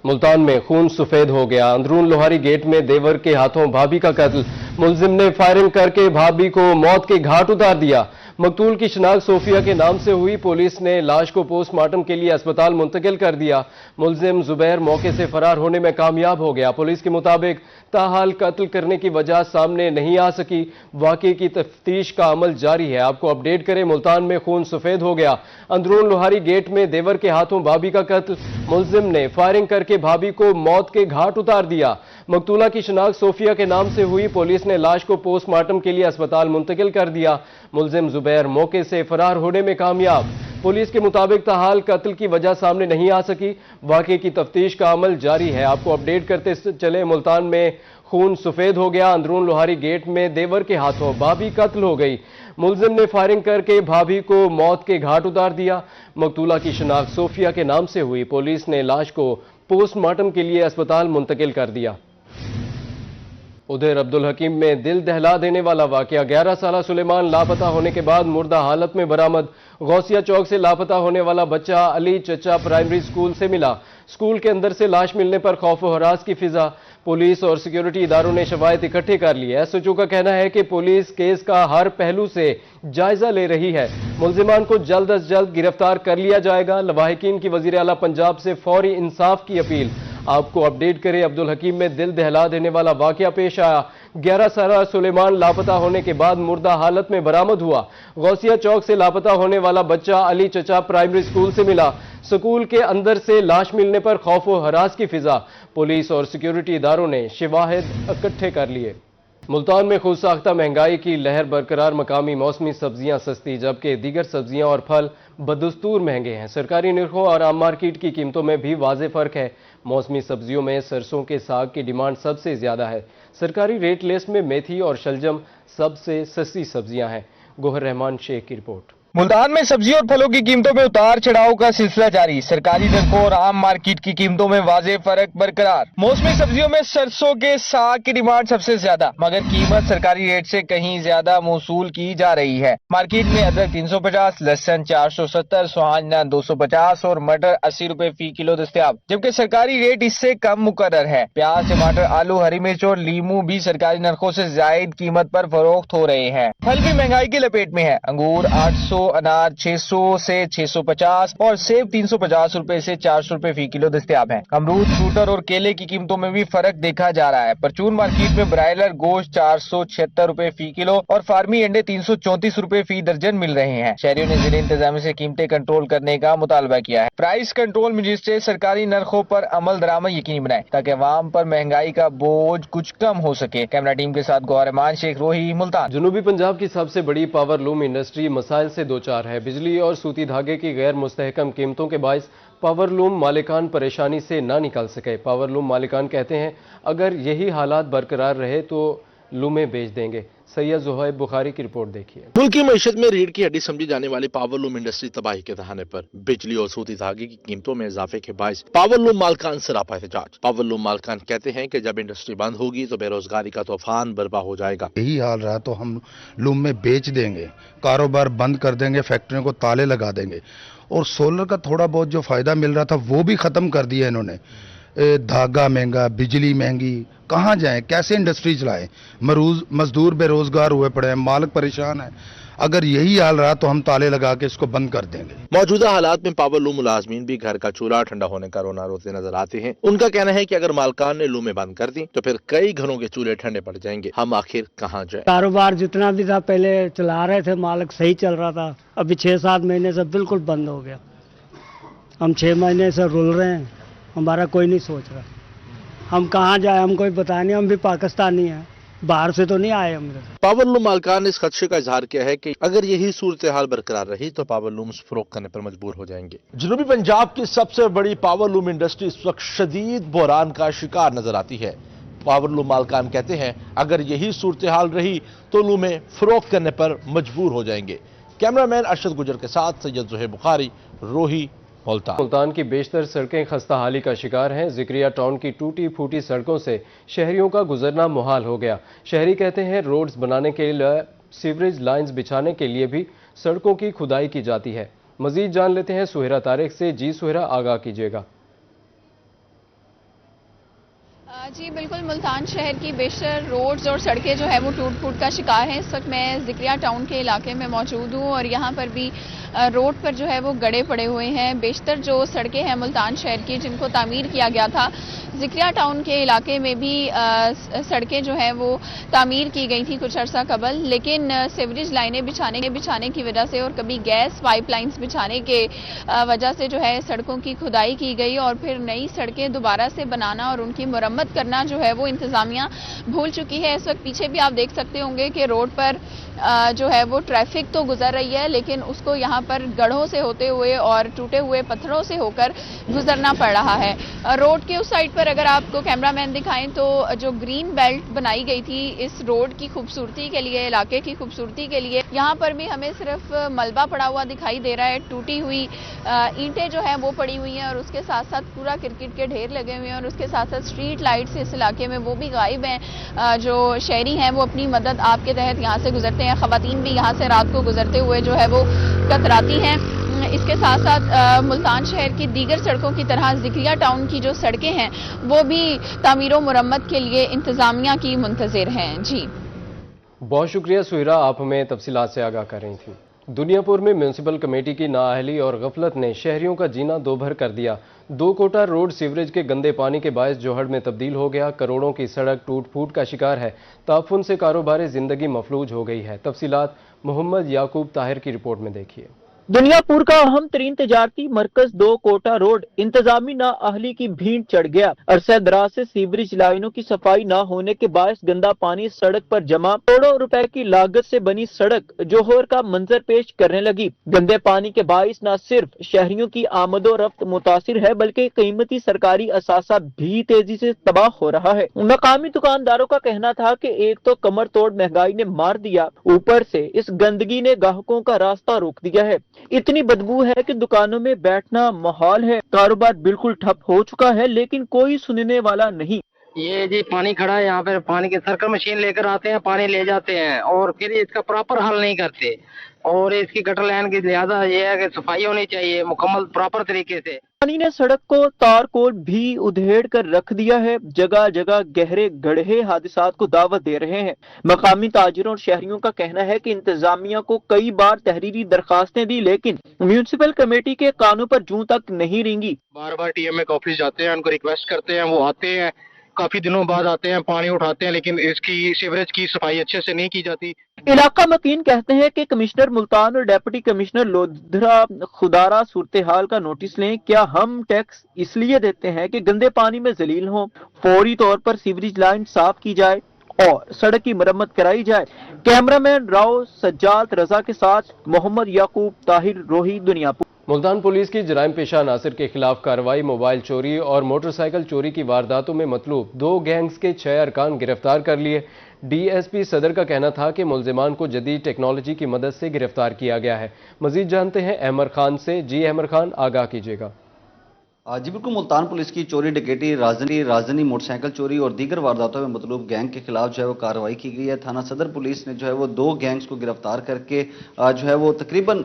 मुल्तान में खून सफेद हो गया। अंदरून लोहारी गेट में देवर के हाथों भाभी का कत्ल। मुलजिम ने फायरिंग करके भाभी को मौत के घाट उतार दिया। मकतूल की शिनाख्त सोफिया के नाम से हुई। पुलिस ने लाश को पोस्टमार्टम के लिए अस्पताल मुंतकिल कर दिया। मुलजिम जुबैर मौके से फरार होने में कामयाब हो गया। पुलिस के मुताबिक ताहाल कत्ल करने की वजह सामने नहीं आ सकी। वाकये की तफ्तीश का अमल जारी है। आपको अपडेट करें, मुल्तान में खून सफेद हो गया। अंदरून लोहारी गेट में देवर के हाथों भाभी का कत्ल। मुलजिम ने फायरिंग करके भाभी को मौत के घाट उतार दिया। मकतूला की शिनाख्त सोफिया के नाम से हुई। पुलिस ने लाश को पोस्टमार्टम के लिए अस्पताल मुंतकिल कर दिया। मुलजिम जुबैर मौके से फरार होने में कामयाब। पुलिस के मुताबिक ताहाल कत्ल की वजह सामने नहीं आ सकी। वाकये की तफ्तीश का अमल जारी है। आपको अपडेट करते चले, मुल्तान में खून सफेद हो गया। अंदरून लोहारी गेट में देवर के हाथों भाभी कत्ल हो गई। मुलजिम ने फायरिंग करके भाभी को मौत के घाट उतार दिया। मकतूला की शिनाख्त सोफिया के नाम से हुई। पुलिस ने लाश को पोस्टमार्टम के लिए अस्पताल मुंतकिल कर दिया। उधर अब्दुल हकीम में दिल दहला देने वाला वाकया। 11 साला सुलेमान लापता होने के बाद मुर्दा हालत में बरामद। गौसिया चौक से लापता होने वाला बच्चा अली चचा प्राइमरी स्कूल से मिला। स्कूल के अंदर से लाश मिलने पर खौफ व हरास की फिजा। पुलिस और सिक्योरिटी इदारों ने शवाहिद इकट्ठे कर लिए। एसएचओ का कहना है कि पुलिस केस का हर पहलू से जायजा ले रही है। मुलजिमान को जल्द अज जल्द गिरफ्तार कर लिया जाएगा। लवाहिकीन की वजीर आला पंजाब से फौरी इंसाफ की अपील। आपको अपडेट करें, अब्दुल हकीम में दिल दहला देने वाला वाकया पेश आया। 11 साला सुलेमान लापता होने के बाद मुर्दा हालत में बरामद हुआ। गौसिया चौक से लापता होने वाला बच्चा अली चचा प्राइमरी स्कूल से मिला। स्कूल के अंदर से लाश मिलने पर खौफ व हरास की फिजा। पुलिस और सिक्योरिटी इदारों ने शवाहिद इकट्ठे कर लिए। मुल्तान में खुद साख्ता महंगाई की लहर बरकरार। मकामी मौसमी सब्जियां सस्ती, जबकि दीगर सब्जियां और फल बदस्तूर महंगे हैं। सरकारी निरखों और आम मार्केट की कीमतों में भी वाज़ेह फर्क है। मौसमी सब्जियों में सरसों के साग की डिमांड सबसे ज्यादा है। सरकारी रेट लिस्ट में मेथी और शलजम सबसे सस्ती सब्जियां हैं। गोहर रहमान शेख की रिपोर्ट। मुल्तान में सब्जी और फलों की कीमतों में उतार चढ़ाव का सिलसिला जारी। सरकारी नरखों और आम मार्केट की कीमतों में वाज़ेह फर्क बरकरार। मौसमी सब्जियों में सरसों के साग की डिमांड सबसे ज्यादा, मगर कीमत सरकारी रेट से कहीं ज्यादा मौसूल की जा रही है। मार्केट में अदरक 350, लहसुन 470, सुहाना 250 और मटर 80 रुपए फी किलो दस्तयाब, जबकि सरकारी रेट इससे कम मुकर्रर है। प्याज, टमाटर, आलू, हरी मिर्च और लीमू भी सरकारी नरखों से जायद कीमत पर फरोख्त हो रहे हैं। फल भी महंगाई की लपेट में है। अंगूर 800, अनार 600 से 650 और सेब 350 रुपए से 400 रुपए फी किलो दस्तयाब है। अमरूद, फ्रूटर और केले की कीमतों में भी फर्क देखा जा रहा है। परचून मार्केट में ब्रायलर गोश्त 476 रुपए फी किलो और फार्मी अंडे 334 रुपए फी दर्जन मिल रहे हैं। शहरियों ने जिले इंतजामिया से कीमतें कंट्रोल करने का मुतालबा किया है। प्राइस कंट्रोल मजिस्ट्रेट सरकारी नरखों पर अमल दरामद यकीनी बनाए ताकि अवाम पर महंगाई का बोझ कुछ कम हो सके। कैमरा टीम के साथ गौहर रहमान शेख, रोही, मुल्तान। जनूबी पंजाब की सबसे बड़ी पावर लूम इंडस्ट्री मसाइल से दो चार है। बिजली और सूती धागे की गैर मुस्तहकम कीमतों के बायस पावर लूम मालिकान परेशानी से ना निकल सके। पावर लूम मालिकान कहते हैं, अगर यही हालात बरकरार रहे तो लूमें बेच देंगे। सैयद ज़ुहैब बुखारी की रिपोर्ट देखिए। मुल्क की मईशत में रीढ़ की हड्डी समझी जाने वाली पावर लूम इंडस्ट्री तबाही के दहाने पर। बिजली और सूती धागे की कीमतों में इजाफे के बायस पावर लूम मालकान सरापा एहतजाज। पावर लूम मालकान कहते हैं कि जब इंडस्ट्री बंद होगी तो बेरोजगारी का तूफान बर्पा हो जाएगा। यही हाल रहा तो हम लूम में बेच देंगे, कारोबार बंद कर देंगे, फैक्ट्रियों को ताले लगा देंगे। और सोलर का थोड़ा बहुत जो फायदा मिल रहा था वो भी खत्म कर दिया इन्होंने। धागा महंगा, बिजली महंगी, कहाँ जाएं, कैसे इंडस्ट्री चलाएं। मजदूर बेरोजगार हुए पड़े हैं, मालिक परेशान है। अगर यही हाल रहा तो हम ताले लगा के इसको बंद कर देंगे। मौजूदा हालात में पावर लूम मुलाजमीन भी घर का चूल्हा ठंडा होने का रोना रोते नजर आते हैं। उनका कहना है कि अगर मालकान ने लूमें बंद कर दी तो फिर कई घरों के चूल्हे ठंडे पड़ जाएंगे। हम आखिर कहाँ जाए। कारोबार जितना भी था पहले चला रहे थे, मालिक सही चल रहा था। अभी 6-7 महीने से बिल्कुल बंद हो गया। हम 6 महीने से रुल रहे हैं, हमारा कोई नहीं सोच रहा। हम कहाँ जाए, हम कोई पता नहीं। हम भी पाकिस्तानी हैं, बाहर से तो नहीं आए हम। पावर लूम मालकान ने इस खदशे का इजहार किया है कि अगर यही सूरत हाल बरकरार रही तो पावर लूम्स फरोख्त करने पर मजबूर हो जाएंगे। जनूबी पंजाब की सबसे बड़ी पावर लूम इंडस्ट्री इस वक्त शदीद बहरान का शिकार नजर आती है। पावर लूम मालकान कहते हैं, अगर यही सूरत हाल रही तो लूमें फरोख्त करने पर मजबूर हो जाएंगे। कैमरामैन अरशद गुजर के साथ सैयद ज़ुहैब बुखारी, रोही, मुल्तान की बेशतर सड़कें खस्ता हाली का शिकार हैं। जिक्रिया टाउन की टूटी फूटी सड़कों से शहरियों का गुजरना मुहाल हो गया। शहरी कहते हैं, रोड्स बनाने के लिए सीवरेज लाइंस बिछाने के लिए भी सड़कों की खुदाई की जाती है। मजीद जान लेते हैं सुहेरा तारिक से। जी सुहेरा, आगाह कीजिएगा। جی بالکل، ملتان شہر کی بیشتر روڈز اور سڑکیں جو ہے وہ ٹوٹ پھوٹ کا شکار ہیں۔ اس وقت میں ذکریہ ٹاؤن کے علاقے میں موجود ہوں اور یہاں پر بھی روڈ پر جو ہے وہ گڑھے پڑے ہوئے ہیں۔ بیشتر جو سڑکیں ہیں ملتان شہر کی جن کو تعمیر کیا گیا تھا، ذکریہ ٹاؤن کے علاقے میں بھی سڑکیں جو ہیں وہ تعمیر کی گئی تھیں کچھ عرصہ قبل، لیکن سیوریج لائنیں بچھانے کی وجہ سے اور کبھی گیس پائپ لائنز بچھانے کے وجہ سے جو ہے سڑکوں کی کھدائی کی گئی اور پھر نئی سڑکیں دوبارہ سے بنانا اور ان کی مرمت کرنا جو ہے وہ انتظامیہ بھول چکی ہے۔ اس وقت پیچھے بھی آپ دیکھ سکتے ہوں گے کہ روڈ پر جو ہے وہ ٹریفک تو گزر رہی ہے، لیکن اس کو یہاں پر گڑھوں سے ہوتے ہوئے اور ٹوٹے ہوئے پتھروں سے ہو کر گزرنا پڑ رہا ہے۔ روڈ کے اس سائڈ پر اگر آپ کو کیمرہ مین دکھائیں تو جو گرین بیلٹ بنائی گئی تھی اس روڈ کی خوبصورتی کے لیے، علاقے کی خوبصورتی کے لیے، یہاں پر بھی ہمیں صرف ملبہ پڑا ہوا دکھائی دے رہا ہے۔ ٹوٹی ہوئی اینٹیں جو ہیں وہ پڑی ہوئی ہیں اور اس کے ساتھ ساتھ پورا کرکٹ کے ڈھیر لگے ہوئے ہیں اور اس کے ساتھ ساتھ اسٹریٹ لائٹس اس علاقے میں وہ بھی غائب ہیں۔ جو شہری ہیں وہ اپنی مدد آپ کے تحت یہاں سے گزرتے ہیں، خواتین بھی یہاں سے رات کو گزرتے ہوئے جو ہے وہ کتراتی ہیں۔ اس کے ساتھ ساتھ ملتان شہر کی دیگر سڑکوں کی طرح ذکریہ ٹاؤن کی جو سڑکیں ہیں وہ بھی تعمیر و مرمت کے لیے انتظامیہ کی منتظر ہیں۔ جی بہت شکریہ سہیرا، آپ ہمیں تفصیلات سے آگاہ کر رہی تھیں۔ دنیا پور میں میونسپل کمیٹی کی نااہلی اور غفلت نے شہریوں کا جینا دوبھر کر دیا۔ 2 کوٹہ روڈ سیوریج کے گندے پانی کے باعث جوہڑ میں تبدیل ہو گیا۔ کروڑوں کی سڑک ٹوٹ پھوٹ کا شکار ہے۔ تعفن سے کاروبار زندگی مفلوج ہو گئی ہے۔ تفصیلات محمد یعقوب طاہر کی رپورٹ میں دیکھیے۔ دنیا پور کا اہم ترین تجارتی مرکز 2 کوٹہ روڈ انتظامی نااہلی کی بھینٹ چڑھ گیا۔ عرصہ دراز سے سیوریج لائنوں کی صفائی نہ ہونے کے باعث گندا پانی سڑک پر جمع، کروڑوں روپے کی لاگت سے بنی سڑک جوہر کا منظر پیش کرنے لگی۔ گندے پانی کے باعث نہ صرف شہریوں کی آمد و رفت متاثر ہے بلکہ قیمتی سرکاری اثاثہ بھی تیزی سے تباہ ہو رہا ہے۔ مقامی دکانداروں کا کہنا تھا کہ ایک تو کمر توڑ مہنگائی نے مار دیا، اوپر سے اس گندگی نے گاہکوں کا راستہ روک دیا ہے۔ اتنی بدبو ہے کہ دکانوں میں بیٹھنا محال ہے۔ کاروبار بالکل ٹھپ ہو چکا ہے لیکن کوئی سننے والا نہیں۔ یہ جی پانی کھڑا ہے یہاں پہ، پانی کی سرکل مشین لے کر آتے ہیں، پانی لے جاتے ہیں اور پھر اس کا پراپر حل نہیں کرتے، اور اس کی گٹر لائن کی لہذا یہ ہے کہ صفائی ہونی چاہیے مکمل پراپر طریقے سے۔ پانی نے سڑک کو تارکول بھی ادھیڑ کر رکھ دیا ہے۔ جگہ جگہ گہرے گڑھے حادثات کو دعوت دے رہے ہیں۔ مقامی تاجروں اور شہریوں کا کہنا ہے کہ انتظامیہ کو کئی بار تحریری درخواستیں دی لیکن میونسپل کمیٹی کے کانوں پر جوں تک نہیں رینگی۔ بار بار ٹی ایم کے آفس جاتے ہیں، ان کو ریکویسٹ کرتے ہیں، وہ آتے ہیں، کافی دنوں بعد آتے ہیں، پانی اٹھاتے ہیں، لیکن اس کی سیوریج کی صفائی اچھے سے نہیں کی جاتی۔ علاقہ مکین کہتے ہیں کہ کمشنر ملتان اور ڈیپٹی کمشنر لودھرا خدارہ صورتحال کا نوٹس لیں۔ کیا ہم ٹیکس اس لیے دیتے ہیں کہ گندے پانی میں ذلیل ہوں؟ فوری طور پر سیوریج لائن صاف کی جائے اور سڑک کی مرمت کرائی جائے۔ کیمرہ مین راؤ سجاد رضا کے ساتھ محمد یعقوب طاہر، روہی، دنیا پور۔ ملتان پولیس کی جرائم پیشہ عناصر کے خلاف کارروائی۔ موبائل چوری اور موٹر سائیکل چوری کی وارداتوں میں مطلوب 2 گینگز کے 6 ارکان گرفتار کر لیے۔ ڈی ایس پی صدر کا کہنا تھا کہ ملزمان کو جدید ٹیکنالوجی کی مدد سے گرفتار کیا گیا ہے۔ مزید جانتے ہیں احمد خان سے۔ جی احمد خان، آگاہ کیجیے گا۔ جی بالکل، ملتان پولیس کی چوری ڈکیٹی، رازدنی موٹر سائیکل چوری اور دیگر وارداتوں میں مطلوب گینگ کے خلاف جو ہے وہ کارروائی کی گئی ہے۔ تھانہ صدر پولیس نے جو ہے وہ 2 گینگز کو گرفتار کر کے جو ہے وہ تقریباً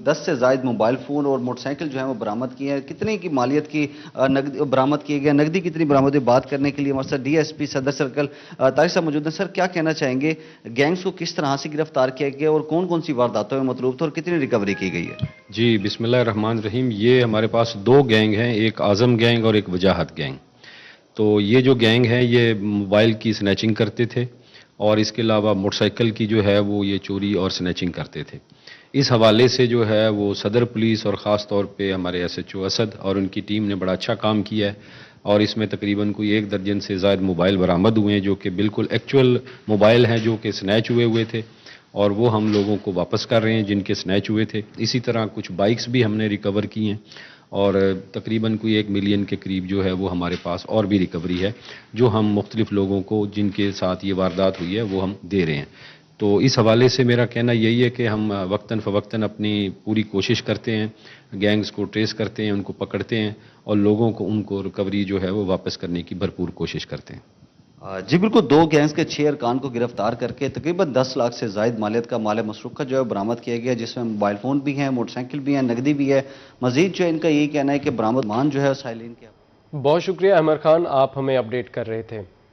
10 سے زائد موبائل فون اور موٹر سائیکل جو ہے وہ برآمد کی ہے۔ کتنے کی مالیت کی برآمد کیے گئے، نقدی کتنی برآمد ہوئی، بات کرنے کے لیے ہمارے ساتھ ڈی ایس پی صدر سرکل طاہر صاحب موجود ہیں۔ سر، کیا کہنا چاہیں گے، گینگز کو کس طرح سے گرفتار کیا گیا اور کون کون سی وارداتوں میں مطلوب تھا اور کتنی ریکوری کی گئی ہے؟ جی بسم اللہ الرحمن الرحیم۔ یہ ہمارے پاس 2 گینگ ہیں، ایک اعظم گینگ اور ایک وجاہت گینگ۔ تو یہ جو گینگ ہے یہ موبائل کی سنیچنگ کرتے تھے اور اس کے علاوہ موٹر سائیکل کی جو ہے وہ یہ چوری اور سنیچنگ کرتے تھے۔ اس حوالے سے جو ہے وہ صدر پولیس اور خاص طور پہ ہمارے ایس ایچ او اسد اور ان کی ٹیم نے بڑا اچھا کام کیا ہے اور اس میں تقریباً کوئی 1 درجن سے زائد موبائل برآمد ہوئے ہیں جو کہ بالکل ایکچوئل موبائل ہیں جو کہ سنیچ ہوئے تھے اور وہ ہم لوگوں کو واپس کر رہے ہیں جن کے سنیچ ہوئے تھے۔ اسی طرح کچھ بائکس بھی ہم نے ریکور کی ہیں اور تقریباً کوئی 1 ملین کے قریب جو ہے وہ ہمارے پاس اور بھی ریکوری ہے جو ہم مختلف لوگوں کو جن کے ساتھ یہ واردات ہوئی ہے وہ ہم دے رہے ہیں۔ تو اس حوالے سے میرا کہنا یہی ہے کہ ہم وقتاً فوقتاً اپنی پوری کوشش کرتے ہیں، گینگز کو ٹریس کرتے ہیں، ان کو پکڑتے ہیں اور لوگوں کو ان کو ریکوری جو ہے وہ واپس کرنے کی بھرپور کوشش کرتے ہیں۔ جی بالکل، 2 گینگز کے 6 ارکان کو گرفتار کر کے تقریباً 10 لاکھ سے زائد مالیت کا مال مسروقہ جو ہے برآمد کیا گیا، جس میں موبائل فون بھی ہیں، موٹر سائیکل بھی ہیں، نقدی بھی ہے۔ مزید جو ان کا یہی کہنا ہے کہ برآمد مان جو ہے سائلین کے बहुत शुक्रिया अहमर खान, आप हमें अपडेट कर रहे थे।